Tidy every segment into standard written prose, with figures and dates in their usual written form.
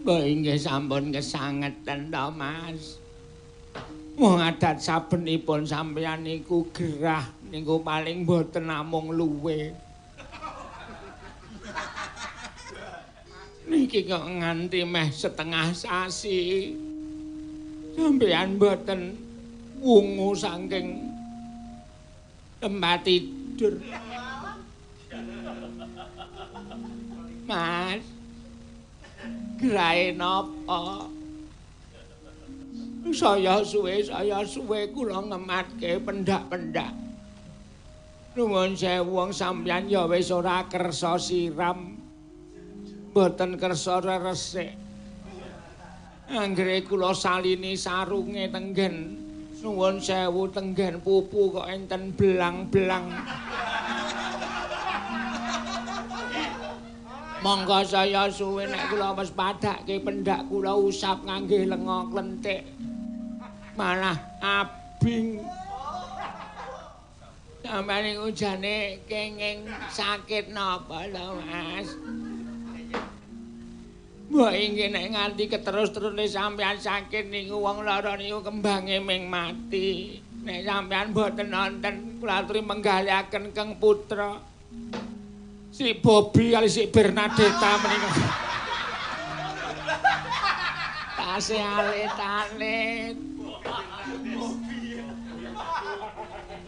Mbok inggih sampun kesangeten to, Mas. Wong adat sabenipun sampeyan niku gerah niku paling mboten namung luwe. Niki kok nganti meh setengah sasi. Sampeyan mboten wungu saking tempat tidur. Mas, gerahe napa? Saya suwe kula ngematke pendak-pendak. Nuwun sewu wong sampeyan ya wis ora kersa siram. Mboten kersa resik. Anggere kula salini sarunge tenggen. Nuwun sewu tenggen pupu kok enten belang-belang. Monggo saya suwe nek kula wis padhake pendak kula usap ngangge lenga klenthik. Malah abing. Sampeyan niku jane kenging sakit napa lho, Mas? Mbok inggih nek nganti keterus-terusne sampeyan sakit niku wong lara niku kembange ming mati. Nek sampeyan mboten nonton kula aturi menggaliaken Kang Putra. Si Bobby kali si Bernadetta menika. Tasih alit-alit.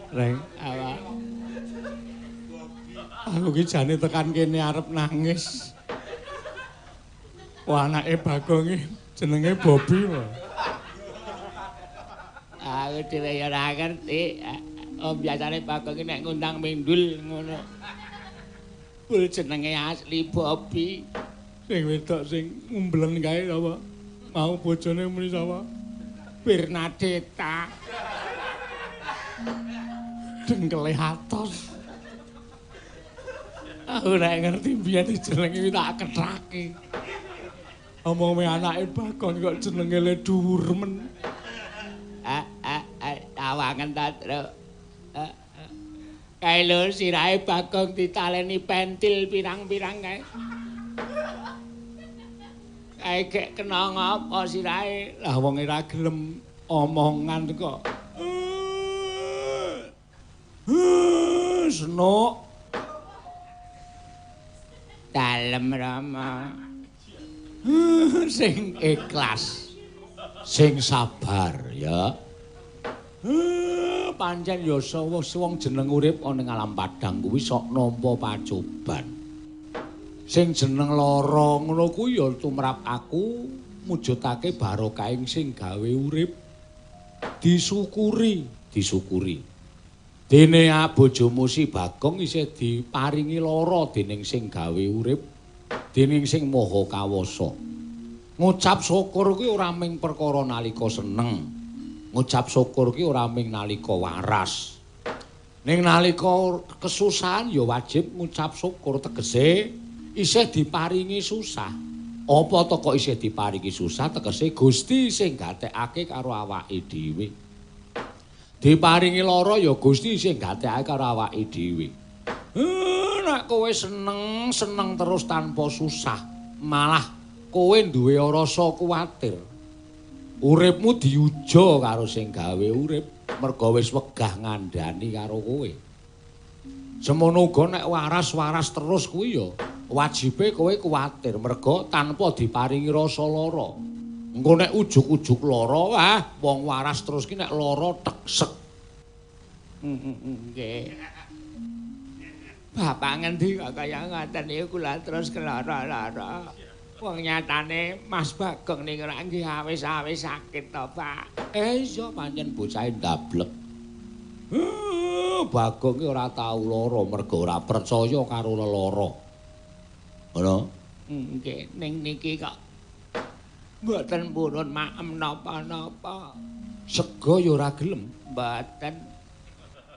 Reng, apa? Aku ki jane tekan kene arep nangis. Wah, anake Bagong iki jenenge Bobby lho. Aku dhewe ya ora ngerti. Biasane Bagong iki nek ngundang mindul ngono. Kul jenenge asli Bobby. Sing wedok sing ngumblen kae apa? Mau bojone muni sapa? Bernadetta. Dengkele atos. Aku ora ngerti biyen jenenge tak kethake. Omong anake Bagong kok jenenge le dhuwur men. Awangen ta, Tru. Kae lho sirahe Bagong ditaleni pentil pirang-pirang kae. Kae gek kena ngapa sirahe? Lah wong ora gelem omongan kok. Senuk. Dalem Rama. Sing ikhlas. Sing sabar ya. Pancen ya wong jeneng urip ana ing alam padang kuwi sok nampa pacoban. Sing jeneng lara ngono kuwi ya tumrap aku mujudake barokahing sing gawe urip. Disyukuri. Dene bojomu si Bagong isih diparingi lara dening sing gawe urip, dening sing maha kawasa. Ngucap syukur kuwi ora ming perkara nalika seneng. Ngucap syukur ki ora ming nalika waras. Ning nalika kesusahan ya wajib ngucap syukur tegese isih diparingi susah. Apa to kok isih diparingi susah tegese Gusti sing gatekake karo awake dhewe. Diparingi lara ya Gusti sing gatekake karo awake dhewe. Nek kowe seneng terus tanpa susah, malah kowe duwe rasa kuwatir. Uripmu diuja karo sing gawe urip, merga wis wegah ngandhani karo kowe. Semono uga nek waras-waras terus kuwi ya wajibe kowe kuwatir, merga tanpa diparingi rasa lara. Engko nek ujug-ujug lara, wong waras terus ki nek lara teksek. Nggih. Bapak ngendi kok kaya ngoten niku kula terus kelara-lara. Wong nyatane Mas Bagong ning ora nggih awis-awis sakit to, Pak. Iya pancen bocahe ndablek. Bagong ki ora tau lara merga ora percaya karo lelara. Ngono? Nggih, ning niki kok mboten purun maem napa-napa. Sega ya ora gelem, mboten.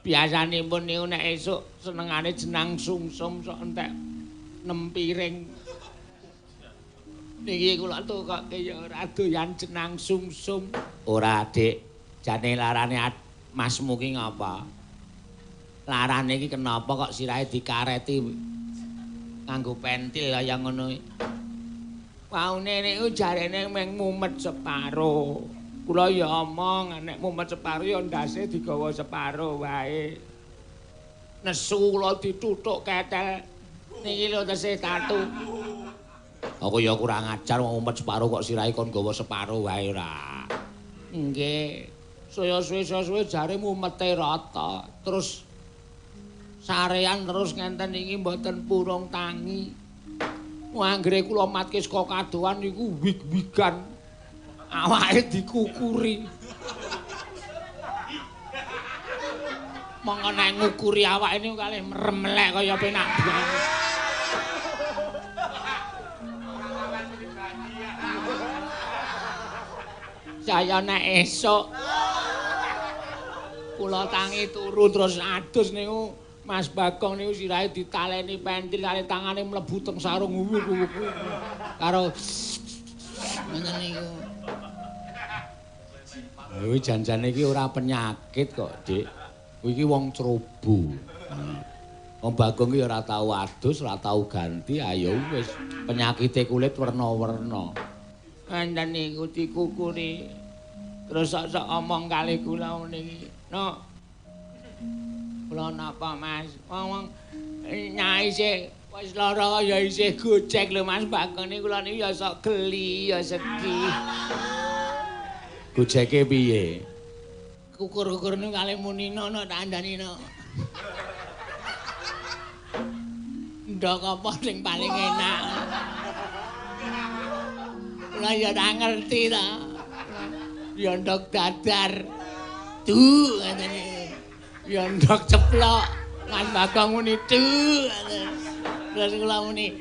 Biasanipun niku nek esuk senengane jenang sumsum sok entek 6 piring. Niki kula tukoke ya ora doyan jenang sumsum. Ora, Dik. Jane larane Masmu ki ngapa? Larane iki kenapa kok sirahe dikareti nganggo pentil kaya ngono iki? Waune niku jarene mung mumet separo. Kula ya omong nek mumet separo ya ndase digawa separo wae. Nesu kula dituthuk ketel. Niki lho tesih tatu. Aku ya kurang ajar mumet separo kok sirahe kon gawa separo wae ora. Nggih. Saya suwe-suwe jare mumete rata. Terus sarean terus ngenten iki mboten purung tangi. Anggere kula matke saka kadohan niku wig-wigan. Awake dikukuri. Monggo nek ngukuri awake niku kalih mremlek kaya penak banget. Saya nek esuk kula tangi turu terus adus niku Mas Bagong niku sirahe ditaleni pentil kali tangane mlebu teng sarung karo ngoten niku. Kuwi janjane iki ora penyakit kok, Dik. Kuwi iki wong cerobo. Wong Bagong iki ora tau adus, ora tau ganti, ayo wis penyakite kulit werna-werna. Ngenten niku dikukuri. Terus sok-sok omong kali kula niki. No. Kula napa Mas? Wong nyai sih wis lara ya isih gojek lho Mas Bagong niku kula niku ya sok geli ya sedih. Gojeke piye? Kukur-kukur niku kalih munina no tak andani no. Ndok apa sing paling enak? Kula ya ora ngerti ta. Ya ndok dadar. Duh ngene. Ya ndok ceplok. Mas Bagong muni duh. Terus kula muni,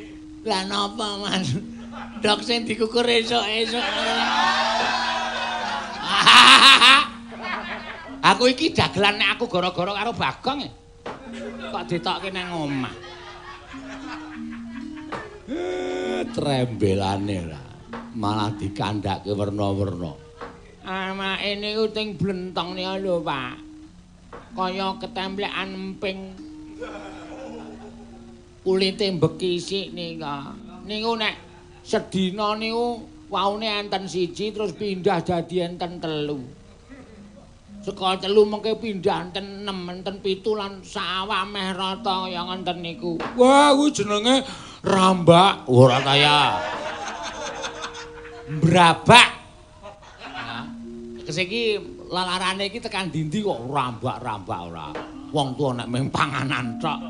"Lah napa, Mas? Ndok sing dikukur esuk-esuk." Aku iki dagelan nek aku gara-gara karo Bagong ya. Kok ditokke nang omah. Trembelane lah. Malah dikandhake werna-werna. Amake niku ting blentong niku lho, Pak. Kaya ketemplekan emping. Kulite mbekisik nika. Niku nek sedina niku waune enten siji terus pindah dadi enten telu. Saka telu mengke pindah enten 6, enten 7 lan sawah meh rata kaya ngenten niku. Wah, kuwi jenenge rambak. Ora ta ya. Brabak. Nah, kesiki lalarane iki tekan dindi kok rambak-rambak ora. Wong tuwa nek mung panganan tok.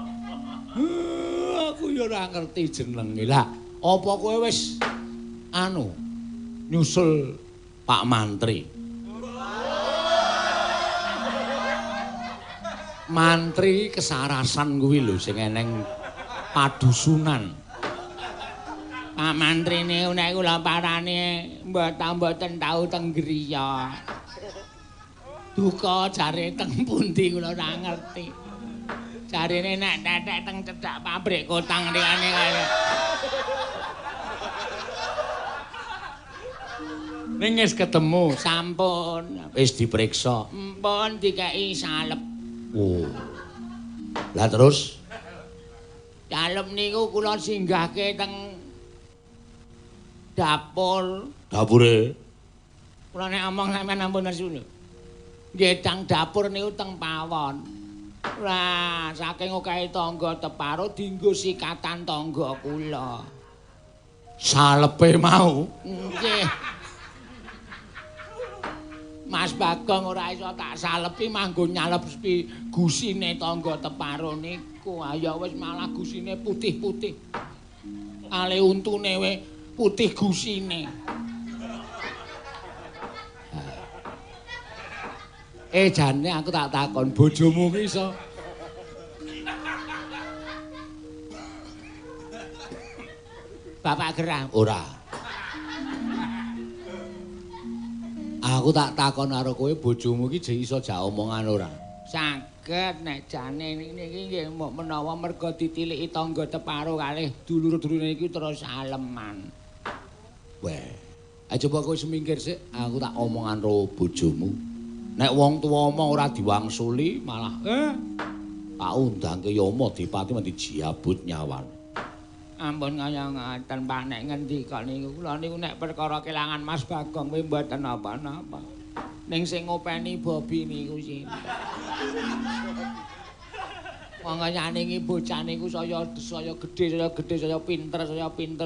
Aku ya ora ngerti jenenge. Lah, apa kowe wis nyusul Pak Mantri? Mantri kesarasan kuwi lho sing eneng padusunan. Pak Mantri niku nek kula parani mboten tau teng griya. Duka jare teng pundi kula ora ngerti. Jarine nek tetek teng cedhak pabrik kotang riyane kaya. Ning wis ketemu, Sampun. wis diperiksa. Mpun dikeki salep. Oh. Lah terus Salep niku kula singgahke teng dapur. dapure Kula nek omong sampeyan ampun nesu lho. Nggih teng dapur niku teng pawon. Lah saking okehe tangga teparo dienggo sikatan tangga kula. salepe mau. Nggih. Mas Bagong ora iso tak salepi manggo nyalep gusine tangga teparo niku. Ayo wis malah gusine putih-putih. Ale untune we putih gusine. Jane aku tak takon bojomu ki iso Bapak Gerah ora. Aku tak takon karo kowe bojomu ki jek iso jak omongan ora. saged nek jane niki nggih menawa merga ditiliki tangga teparo kalih dulur-dulure iki terus aleman. Weh, ayo coba kowe semingkir sik, aku tak omongan karo bojomu. Nek wong tuwa omong ora diwangsuli malah tak undangke Yama Dipati mesti jiabut nyawan. Ampun kaya ngaten Pak nek ngendika niku kula niku nek perkara kelangan Mas Bagong kuwi mboten napa-napa. Ning sing ngopeni Bobi niku sinten. Wong nyanyi bocah niku saya gedhe, saya pinter,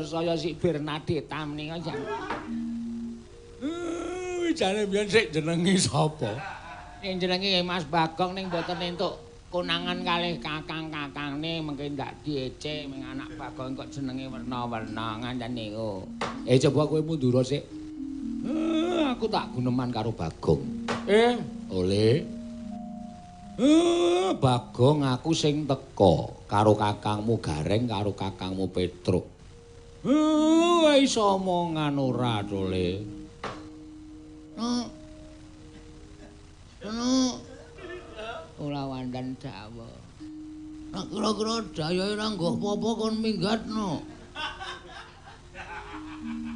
saya sik Bernadette menika jan. Jane biyen sik jenenge sapa? Ning jenenge Mas Bagong ning mboten entuk konangan kalih kakang-kakangne mengke ndak diece ming anak Bagong kok jenenge werna-werna ngancen niku. Coba kowe mundur sik. Aku tak guneman karo Bagong. Oleh. Bagong aku sing teka karo kakangmu Gareng karo kakangmu Petruk. Wis omongan ora Oleh. Ora wandhan Jawa. Nek kira-kira dayae ora nggo apa-apa kon minggatno.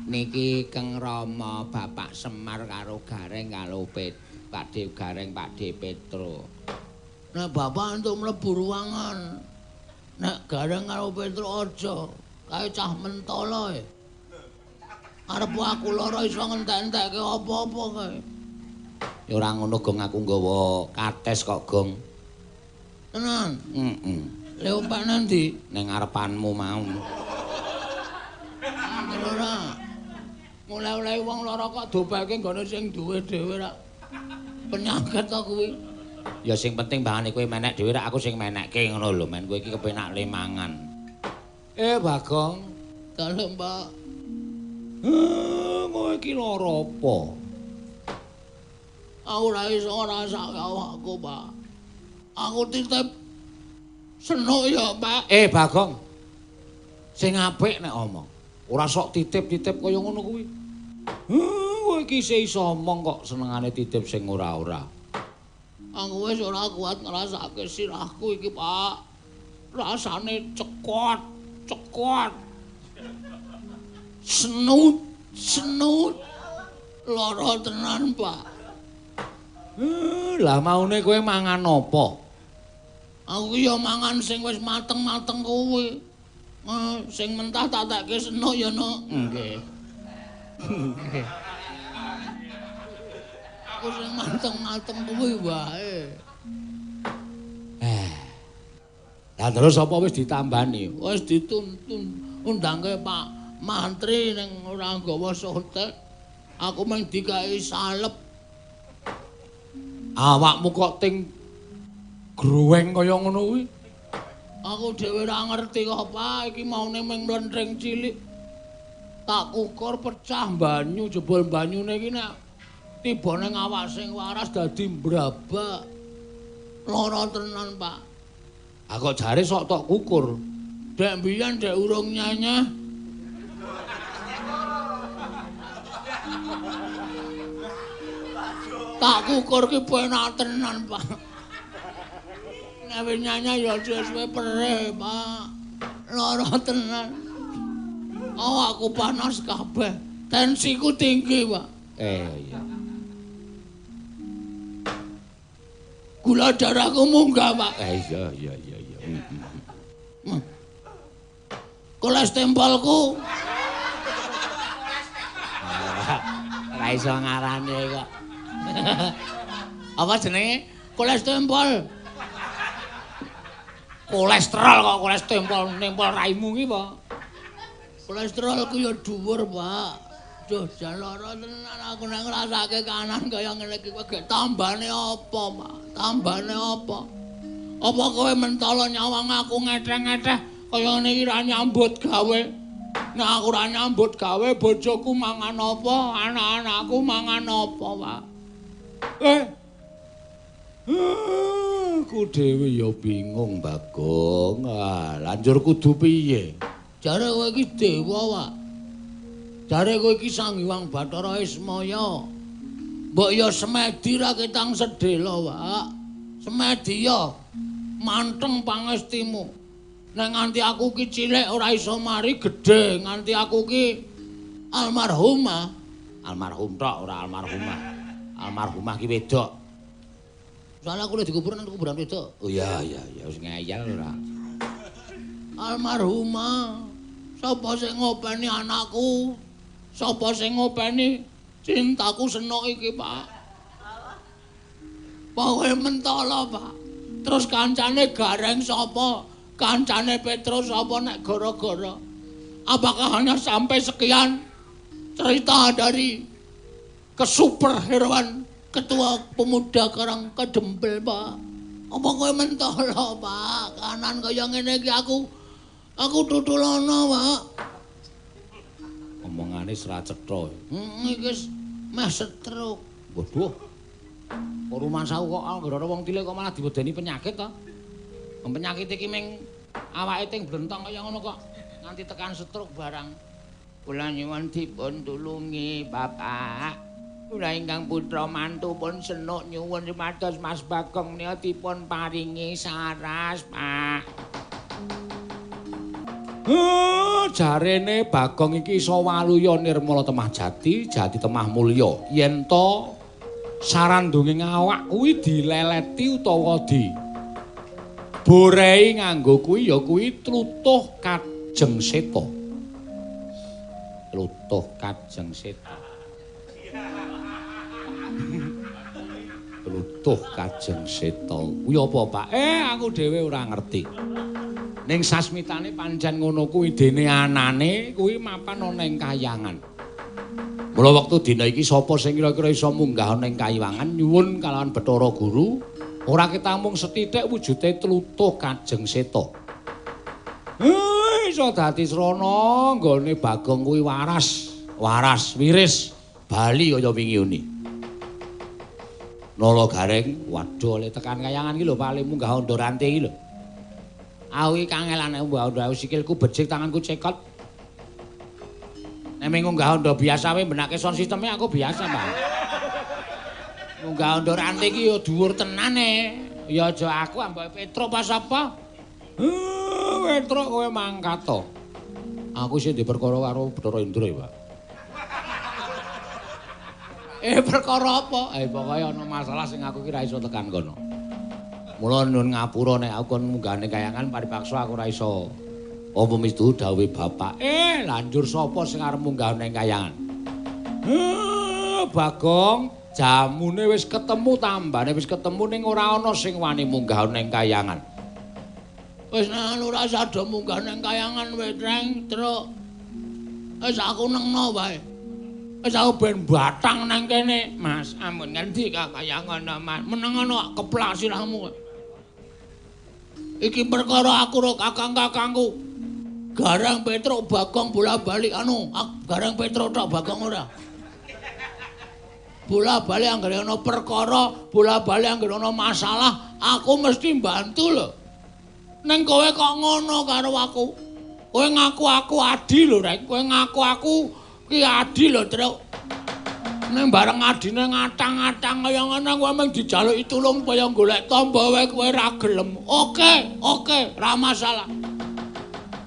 Niki Keng Rama Bapak Semar karo Gareng karo Pakde Gareng Pakde Petro. Nek bapak entuk mlebu ruangan. Nek Gareng karo Petro aja, kae cah mentala e. Arep aku lara iso ngentek-entekke apa-apa kae. Ya ora ngono Gong aku nggawa kates kok Gong. Tenan? Heeh. Lha opak nanti ning ngarepanmu mau. Ora. Mulai-mulai wong lara kok dobake nggone sing duwe dhewe ra. Penyakit to kuwi. Ya sing penting bahane kowe menek dhewe ra aku sing menekke ngono lho men kowe iki kepenak le mangan. Bagong. Dalem, Pak. Kowe iki lara apa? Aku ora iso ngrasake awakku, Pak. Aku titip senuk ya, Pak. Bagong. Sing apik nek omong. Ora sok titip-titip kaya ngono kuwi. Kowe iki iso omong kok senengane titip sing ora-ora. Aku wis ora kuat ngrasake sirahku iki, Pak. Rasane cekot. Senut. Lara tenan, Pak. Lah maune kowe mangan apa? Aku ya mangan sing wis mateng-mateng kuwi. Sing mentah tak tekke senuk ya, Nok. Nggih. Aku sing mateng-mateng kuwi wae. Lah terus apa wis ditambani? Wis dituntun undangke Pak Mantri ning ora nggawa sotek. Aku mung dikai salep. Awakmu kok ting gruweng kaya ngono kuwi? Aku dhewe ora ngerti kok, Pak. Iki maune mung mlentring cilik. Tak kukur pecah banyu, jebol banyune iki nek tiba ning awak sing waras dadi mbrabak. Lara tenan, Pak. Kok jare sok tok kukur. Dek mbiyen dek urung nyanyah. Tak kukur ki penak tenan, Pak. Nek wis nyanyah ya suwe perih, Pak. Lara tenan. Awakku panas kabeh. Tensiku tinggi, Pak. Iya. Gula darahku munggah, Pak. Iya. Kolesterolku. Ora iso ngarane kok. Apa jenenge? Kolesterol. Kolesterol kok kolesterol nempel raimu iki, Pak. Kolesterolku ya dhuwur, Pak. Duh, jan lara tenan aku nek ngrasake kanan kaya ngene iki kok tambane apa, Pak? Tambane apa? Apa kowe mentala nyawang aku ngeteh-ngeteh kaya ngene iki ra nyambut gawe? Nek aku ra nyambut gawe, bojoku mangan apa? Anak-anakku mangan apa, Pak? Aku dhewe ya bingung, Bagong. Lanjur kudu piye? Jare kowe iki dewa, Pak. Jare kowe iki Sang Hyang Bathara Ismaya. Mbok ya semedi ra ketang sedhela, Pak. Semedi ya manteng pangestimu. Nek nganti aku ki cilik ora iso mari gedhe, nganti aku ki almarhumah. Almarhum tok ora almarhumah. Almarhumah ki wedok. Soale aku lho dikuburan wedok. Oh iya, wis ngeyel ora. Almarhumah Sapa sing ngopeni anakku? Sapa sing ngopeni cintaku senok iki, Pak? Kowe mentala, Pak. Terus kancane Gareng sapa? Kancane Petrus sapa nek gara-gara? Apakah hanya sampai sekian cerita dari kesuperheroan Ketua Pemuda Karang Kedempel, Pak? Apa kowe mentala, Pak? Kanan kaya ngene iki aku tutulono, Pak. Omongane ora cetha. Iki meh stroke. Waduh. Kok rumah saku kok anggere wong cilik kok malah diwedeni penyakit to? Penyakit iki ming awake ting blentong kaya ngono kok nganti tekan stroke barang. Kula nyuwun dipun tulungi, Bapak. Kula ingkang putra mantu pun senuk nyuwun supados Mas Bagong menika dipun paringi saras, Pak. Jarene Bagong iki iso waluya nirmala temah jati temah mulya. Yen to sarandunging awak kuwi dileleti utawa borehi nganggo kuwi ya kuwi tlutuh kajeng seta. Tlutuh kajeng seta. Tlutuh kajeng seta. Kuwi apa, Pak? Aku dhewe ora ngerti. Ning sasmitane pancen ngono kuwi dene anane kuwi mapan ana ing kahyangan. Mula wektu dina iki sapa sing kira-kira iso munggah ana ing kahyangan nyuwun kalawan Bathara Guru ora ketamung sethithik wujude tlutuh kajeng seta. Iso dadi srana nggone Bagong kuwi waras wiris bali kaya wingi uni. Nala Gareng, waduh le tekan kahyangan iki lho Pak le munggah anda ranting iki lho. Aku iki kangelan mbah sikilku becik tanganku cekot. Nek munggah anda biasa wae benake sound sisteme aku biasa, Pak. Munggah anda ranting iki ya dhuwur tenane. Ya aja aku ambek Petro pas apa? Petro kowe mangkat to. Aku sing diperkara karo Bathara Indra, Pak. Perkara apa? Pokoke ana masalah sing aku ki ra iso tekan kono. Mula nuwun ngapura nek aku kon munggahane kayangan paripaksa aku ora iso. Apa mistu dawuhe bapak? Lanjur sapa sing arep munggah ning kayangan? Bagong, jamune wis ketemu tambane wis ketemu ning ora ana sing wani munggah ning kayangan. Wis nek ora sada munggah ning kayangan wae, Treng, Truk. Wis aku nengno wae. Wis aku ben batang nang kene, Mas. Ampun ngendi kayangan, Mas? Meneng ana keplak sirahmu. Iki perkara aku karo kakang-kakangku. Gareng Petruk Bagong bola-balik Gareng Petruk tok Bagong ora. Bola-balik anggere ana perkara, bola-balik anggere ana masalah, aku mesti mbantu lho. Ning kowe kok ngono karo aku. Kowe ngaku aku adi lho, Rek. Kowe ngaku aku ki adi lho, Truk. Ning bareng adine ngatang-atang kaya ngono kowe mung dijaluki tulung kaya golek tamba wae kowe ra gelem. Oke, ra masalah.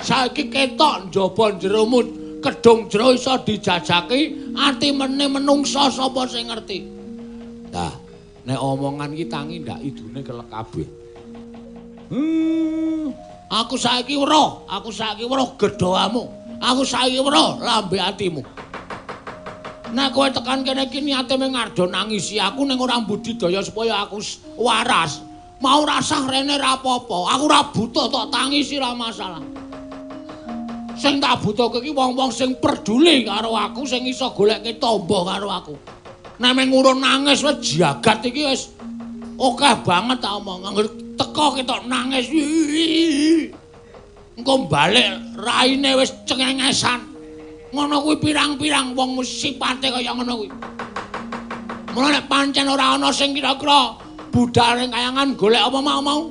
Saiki ketok njaba jeromut, kedung jero iso dijajaki, ati meneh menungsa sapa sing ngerti. Nah, nek omongan iki tangi ndak idune kelek kabeh. Aku saiki weruh gedhoamu. Aku saiki weruh lambe atimu. Nek kowe tekan kene iki niate mung ngardo nangisi aku ning ora budidaya supaya aku waras. Mau rasah rene ra apa-apa. Aku ora butuh tok tangisi ra masalah. Sing tak butuhke iki wong-wong sing peduli karo aku, sing iso goleke tamba karo aku. Nek mung ngurun nangis wis jagat iki wis akeh banget tak omong. Angger teko ketok nangis. Engko balik raine wis cengengesan. Ngono kuwi pirang-pirang wong sipate kaya ngono kuwi. Mula nek pancen ora ana sing kira-kira budal ning kayangan golek apa mau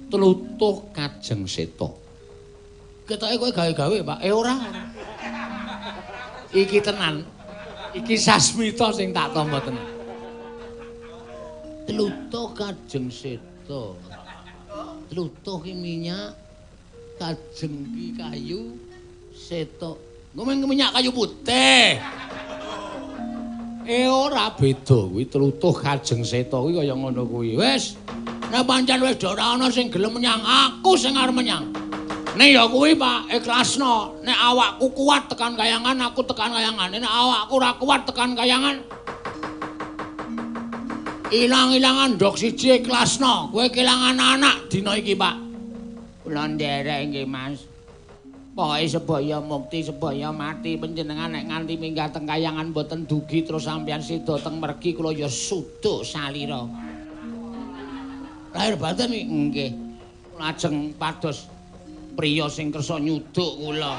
Tlutuh kajeng seta. Ketoke kowe gawe-gawe, Pak. Ora. Iki tenan. Iki sasmita sing tak tampa tenan. Tlutuh kajeng seta. Tlutuh ki minyak, kajeng ki kayu, seta. Ngomong minyak kayu putih. Ora beda kuwi tlutuh kajeng seta kuwi kaya ngono kuwi. Wis, nek pancen wis ora ana sing gelem menyang, aku sing arep menyang. Nek ya kuwi Pak, ikhlasno. Nek awakku kuat tekan kayangan, aku tekan kayangan. Nek awakku ora kuat tekan kayangan. Ilang-ilangan ndok siji ikhlasno. Kowe kelangan anak dina iki, Pak. Kula nderek nggih, Mas. Pokoke sebaya mukti, sebaya mati panjenengan nek nganti minggah teng kayangan mboten dugi terus sampeyan sida teng mergi kula ya suduk salira. Lahir batin nggih. Lajeng pados priya sing kersa nyuduk kula.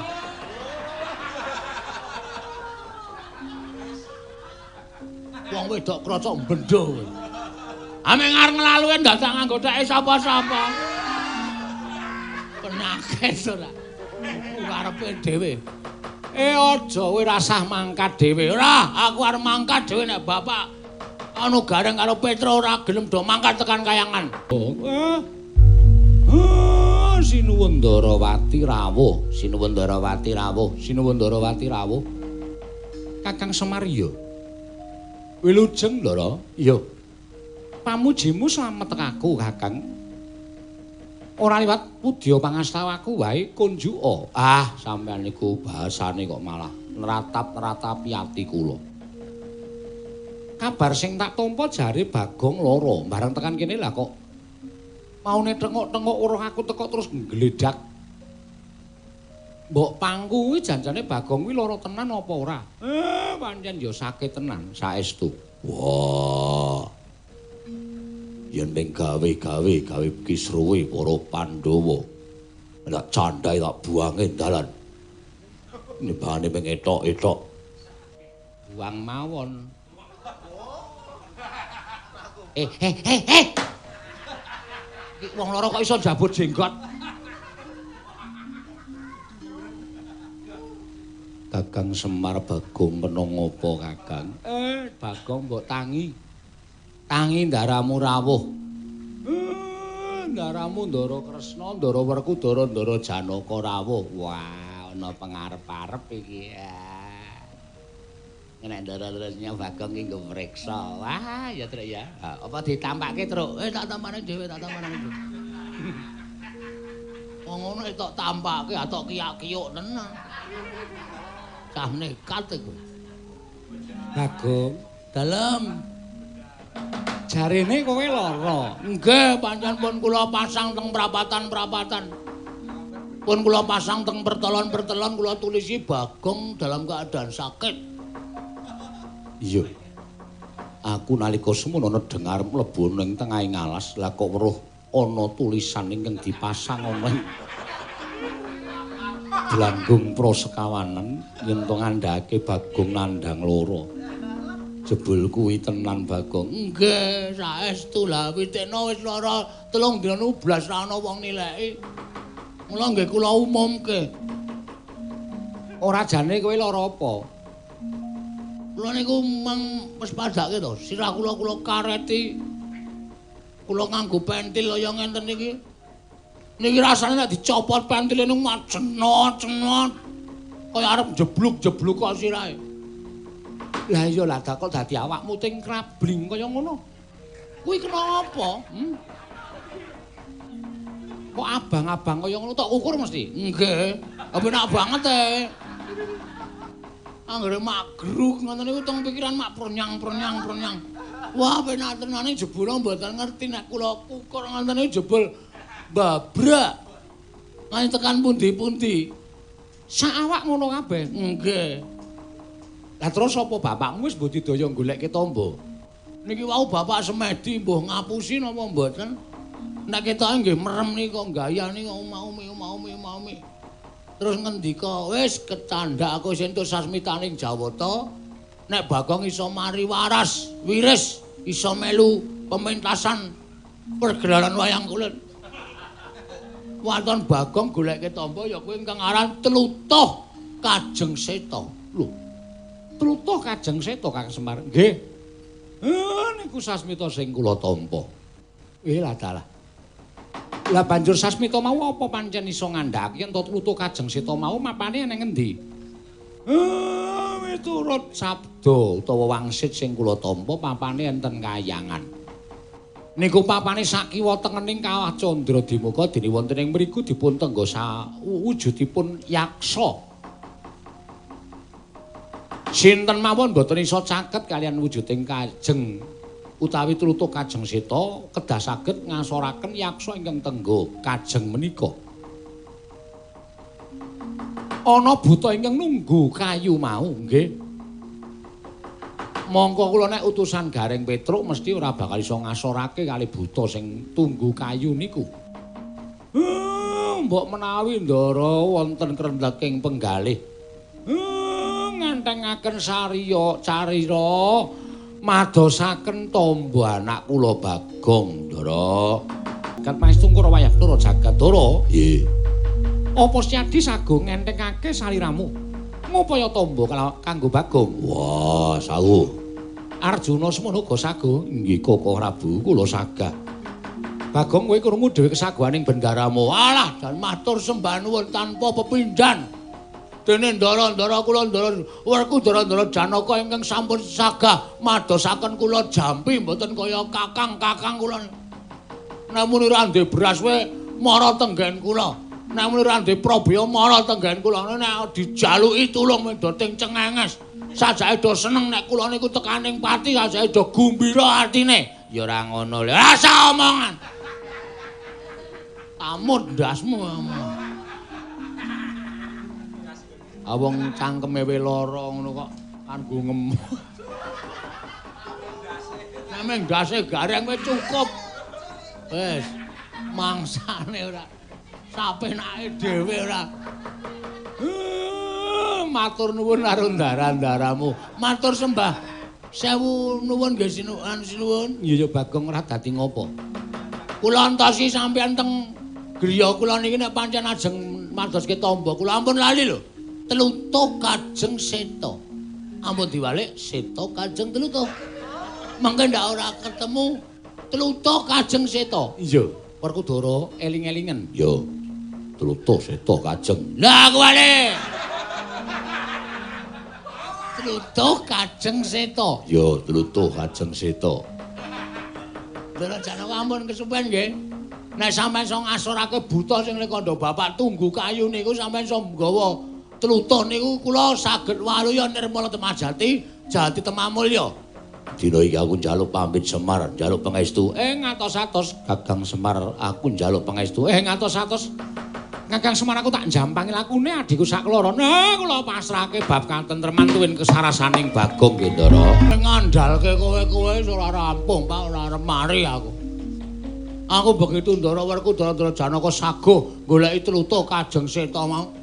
Wong wedok krocok bendho kowe. Ame ngarep nglaluke dadak nganggothake sapa-sapa. Penyakit ora. Karepe dhewe. Aja kowe rasah mangkat dhewe. Ora, aku arep mangkat dhewe nek bapak anu gareng karo Petro ora gelem do mangkat tekan kayangan. Sinuwundarawati rawuh, Sinuwundarawati rawuh, Sinuwundarawati rawuh. Kakang Semar ya. Wilujeng, Ndara. Iya. Pamujimu slamet tekaku, Kakang. Ora liwat pudya pangastawaku wae kunjuka. Ah, sampeyan niku bahasane kok malah neratap-neratapi ati kula. Kabar sing tak tampa jare Bagong lara, bareng tekan kene lah kok maune tengok-tengok urung aku teko terus nggledak. Mbok pangku kuwi janjane Bagong kuwi lara tenan apa ora? Pancen ya sakit tenan saestu. Wah. Yen ning gawe-gawe kisruwe para Pandhawa. Nek candhae tak buange dalan. Nibane ping etok-etok. Buang mawon. Iki wong loro kok iso jabut jenggot. Kakang Semar Bagong menung apa Kakang? Bagong mbok tangi. Tangi ndaramu rawuh. Ndaramu Ndara Kresna, Ndara Werkudara, Ndara Janaka rawuh. Wah, ana pengarep-arep iki. Nek Ndara Kresna Bagong iki nggo mriksa. Wah, ya Truk ya. Apa ditampake Truk? Tak tampane dhewe, tak tampane dhewe. Wong ngono tok tampake atok kiyak-kiyuk tenan. Cah nekat iku. Bagong, dalem. Jarene kowe lara. Nggih, pancen pun kula pasang teng prapatan-prapatan. Pun kula pasang teng pertelon-pertelon kula tulisi Bagong dalam keadaan sakit. Iya. Aku nalika semono dengar mlebu ning tengahing alas, lah kok weruh ana tulisan ingkang dipasang ana Blanggung Prosekawanen yen to ngandhake Bagong nandhang lara. Jebul kuwi tenan Bagong. Nggih, saestu lah witekno wis lara 3 dina blas ra ana wong nileki. Mula nggih kula umumke. Ora jane kowe lara apa? Kula niku mung wis padake to, sirah kula kareti. Kula nganggo pentil kaya ngenten iki. Niki rasane nek dicopot pentile niku macenot-cenot. Kaya arep jebluk-jebluk kok sirahe. Lah iya lah kok dadi awakmu ting krabling kaya ngono. Kuwi kenapa? Kok abang-abang kaya ngono tok ukur mesti? Nggih. Penak banget Anggere magruk ngoten niku teng pikiran mak pronyang. Wah, penak tenane jebul mboten ngerti nek kula ukur ngoten niku jebul babrak. Nganti tekan pundi-pundi. Sak awak ngono kabeh. Nggih. Lah terus apa bapakmu wis mbok didaya goleke tombo? Niki wau bapak semedi mbuh ngapusi napa mboten? Nek ketoke nggih merem nika gayane kok umaumi. Terus ngendika, wis kecandak aku sentuh sasmitaning Jawata. Nek Bagong iso mari waras, wiris, iso melu pementasan pergelaran wayang kulit. Waton Bagong goleke tombo ya kuwi ingkang aran Tlutuh Kajeng Seta. Lho. Tlutuh Kajeng Seta Kakang Semar. Nggih. Niku sasmita sing kula tampa. Lah dalah. Lah banjur sasmita mau apa pancen iso ngandhaki yen Tlutuh Kajeng Seta mau mapane nang endi? Miturut sabda utawa wangsit sing kula tampa papane enten kayangan. Niku papane sakiwa tengening Kawah Candradimukha dene wonten ing mriku dipun tenggo wujudipun yaksa. Sinten mawon boten isa caket kalian wujuding kajeng utawi tlutuh Kajeng Seta kedah saged ngasoraken yaksa ingkang tenggo kajeng menika. Ana buta ingkang nunggu kayu mau, nggih. Mongko kula nek utusan Gareng Petruk mesti ora bakal iso ngasorake kali buta sing tunggu kayu niku. Mbok menawi ndara wonten krendeking penggalih. Ngentengaken sariya carira madosaken tamba anak kula Bagong, Ndara. Kat paestu karo wayah Ndara Jagadara. Nggih. Apa Syadi sago ngentengake saliramu? Ngupaya tamba kanggo Bagong? Wah, sawuh. Arjuna semono uga sago. Nggih, Koko Prabu, kula sagah. Bagong kowe krungu dhewe kesagoaning bendaramu. Alah, jan matur sembah nuwun tanpa pepindhan. Dene ndara-ndara kula ndara werku ndara-ndara Janaka ingkang sampun sagah madosaken kula jampi mboten kaya kakang-kakang kula. Namun ora ndek beras wae mara tenggen kula. Namun ora ndek probaya mara tenggen kula. Nek dijaluki tulung medoting cengenges. Sajake do seneng nek kula niku tekaning pati sajake do gumbira atine. Ya ora ngono lho. Rasa omongan. Amut ndasmu. Awong cangkeme we lara ngono kok kanggo ngem. Nek meng ndase gareng wis cukup. Wis mangsane ora sapenake dhewe ora. Matur nuwun karo ndara-ndaramu. Matur sembah sewu nuwun nggih sinuwun. Ya Bagong ora dadi ngopo. Kula entosi sampeyan teng griya kula niki nek pancen ajeng madoske tamba kula ampun lali lho. Tlutuh Kajeng Seta. Ampun diwalik Seta Kajeng Tlutuh. Mengke ndak ora ketemu Tlutuh Kajeng Seta. Iya. Werkudara eling-elingen. Yo. Tlutuh Seta Kajeng. Lah kuwi. Tlutuh Kajeng Seta. Yo, Tlutuh Kajeng Seta. Ndara Janaka ampun kesupen nggih. Nek sampeyan iso ngasorake buta sing lekandha bapak tunggu kayu niku sampeyan iso nggawa Tlutuh niku kula saged waluya nirmala temajati, jati temamulya. Dina iki aku njaluk pamit Semar, njaluk pangestu. Ngatos-atos Kakang Semar, aku njaluk pangestu. Ngatos-atos Kakang Semar aku tak njampangi lakune adhiku sakloro. Nah, kula pasrahke bab katentreman tuwin kesarasaning Bagong nggih, Ndara. Ngandalke kowe-kowe ora rampung, Pak, ora arep mari aku. Aku begitu Ndara Werkudara Janaka saguh goleki Tlutuh Kajeng Seta mau.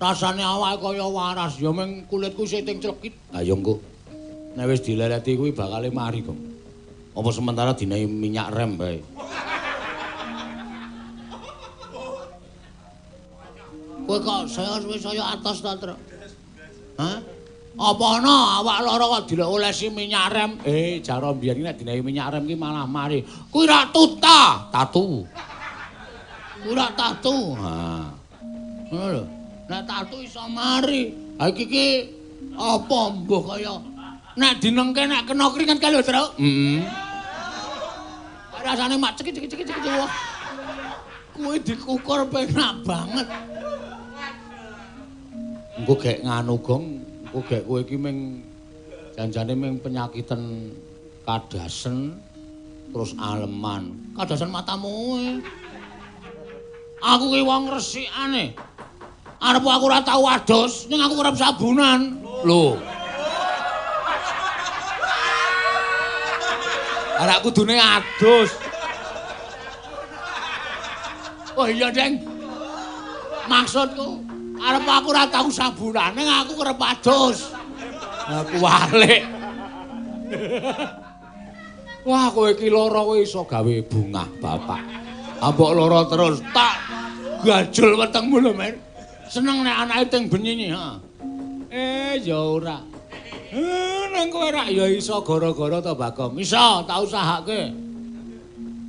Rasane awake kaya waras, ya mung kulitku siting clekit. Ha ya engko. Nek wis dileleti kuwi bakale mari, Gong. Apa sementara dinahi minyak rem bae. Kowe kok saya atos ta, Truk? Hah? Apa ana awak lara kok dilolesi minyak rem? Jara mbiyen nek dinahi minyak rem ki malah mari. Kuwi ra tuta, tatu. Kuwi ra tatu. Ha. Ngono lho. Nek tatu iso mari. Ha iki apa mbuh kaya nek dinengke nek kena keringat kali lho, Truk? Rasane mak cekik-cekik wah. Kuwi dikukur penak banget. Engko gek nganu, Gong, engko gek kowe iki ming janjane ming penyakiten kadasen terus aleman. Kadasen matamu. Aku ki wong resikane. Arep aku ora tau adus, ning aku kerep sabunan. Lho. Ora kudune adus. Oh iya, Deng. Maksudku arep aku ora tau sabunan, ning aku kerep adus. Aku walik. Wah, kowe iki lara kowe iso gawe bungah, Bapak. Ambok lara terus tak gajul wetengmu lho, Men. Seneng nek anake teng benyinyi, ha. Ya ora. Nang kowe rak ya iso gara-gara to, Bagong. Iso, tak usahake.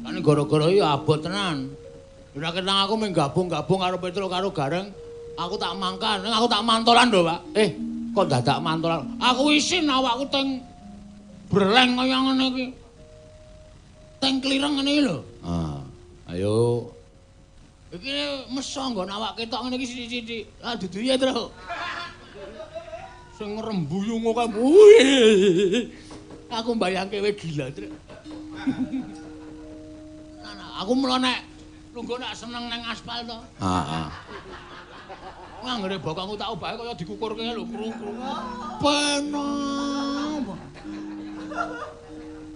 Kan gara-gara ya abot tenan. Ora ketang aku mung gabung-gabung karo Petruk karo Gareng. Aku tak mangkan, aku tak mantolan lho, Pak. Kok dadak mantolan? Aku isin awakku teng breleng kaya ngene iki. teng klireng ngene iki lho. Ayo. Iki meso nggon awak ketok ngene iki sithik-sithik. Ah dudu ya, Tru. Sing ngrembuyung kok. Aku mbayangke kowe gila, Tru. Aku mula nek lungguh nek seneng nang aspal to. Heeh. Nganggere bokongku tak obahe kaya dikukurke lho, krung-krung. Penak.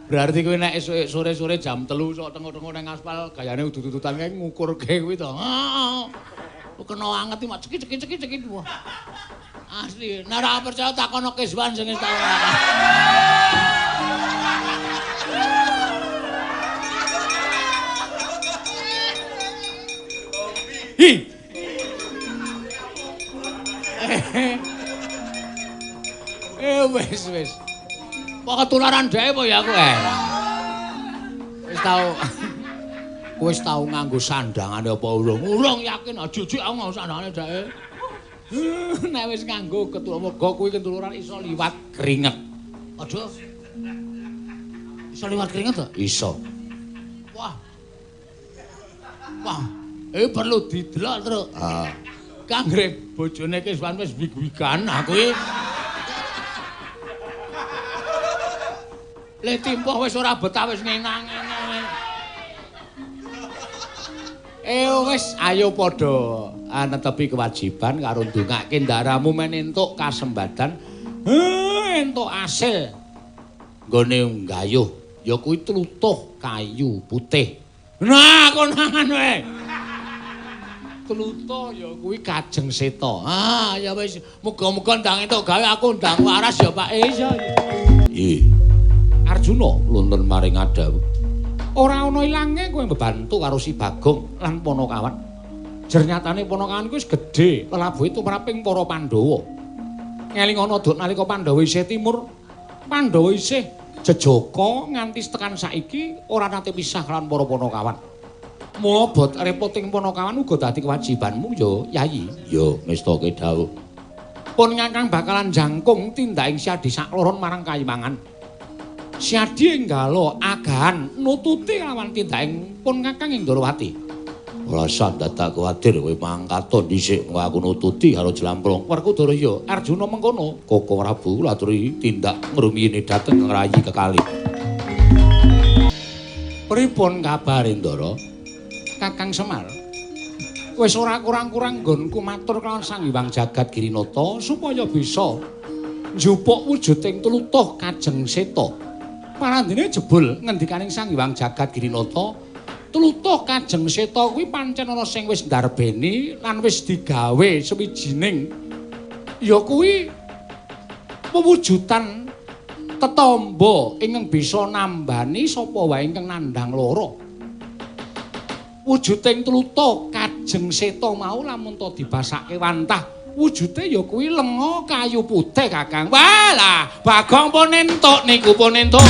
Berarti kowe nek esuk sore-sore jam 3 sok tengok-tengok nang aspal gayane udut-udutan kae ngukurke kuwi to. Heeh. Kena anget iki mak cekik-cekik wah. Asli, nek ora percaya takono Keswan sing wis tau. Hi. Wis. Kok ketularan dhewe apa ya aku Wis tau nganggo sandangane apa urung? Urung yakin jujur aku nganggo sandangane dhewe. Nek wis nganggo muga kuwi ketularan iso liwat keringet. Aja. Iso liwat keringet to? Iso. Wah. Perlu didelok, Tru. Heeh. Kanggre bojone Keswan wis wig-wigan aku iki. Le timpoh wis ora betah wis ngenang-ngenang. Wis ayo padha netepi kewajiban karo ndongake ndaramu men entuk kasembadan. Entuk asil. Nggone nggayuh ya kuwi tlutuh kayu putih. Nah, konangan wae. Tlutuh ya kuwi Kajeng Seta. Ya wis muga-muga ndang entuk gawe aku ndang waras ya Pak. Nggih. Arjuna luntur maring Adawu. Ora ana ilange kowe mbebantu karo Si Bagong lan Panakawan. Jernyatane Panakawan kuwi wis gedhe lelabuhe tumraping para Pandhawa. Ngelingana duk nalika Pandhawa isih timur, Pandhawa isih jejaka nganti tekan saiki ora nate pisah kalian para Panakawan. Mula bot repoting Panakawan uga dadi kewajibanmu ya, Yayi. Ya, mestake dawuh. Pun Kakang bakalan jangkung tindaking Siadi sakloron marang Kayimangan. Siadi enggalo agahan nututi lawan tindaking pun Kakang ing Ndorowati. Ora usah dadak kuwatir kowe mangkato dhisik aku nututi karo Jlamprong. Werkudara ya Arjuna mengkono. Koko Prabu laturi tindak ngrumiyine dhateng Rayi Kekali. Pripun kabare Ndara? Kakang Semar. Wis ora kurang-kurang nggonku matur kelawan Sang Hyang Jagat Girinata supaya bisa njupuk wujuding tlutuh Kajeng Seta. Parandene jebul ngendikaning Sang Hyang Jagat Girinata, tlutuh Kajeng Seta kuwi pancen ana sing wis ndarbeni lan wis digawe sewijining ya kuwi pewujudan tetamba ingkang bisa nambani sapa wae ingkang nandhang lara. Wujuding tlutuh Kajeng Seta mau lamun to dibasake wantah wujude ya kuwi lenga kayu putih Kakang. Walah, Bagong pun entuk niku pun entuk.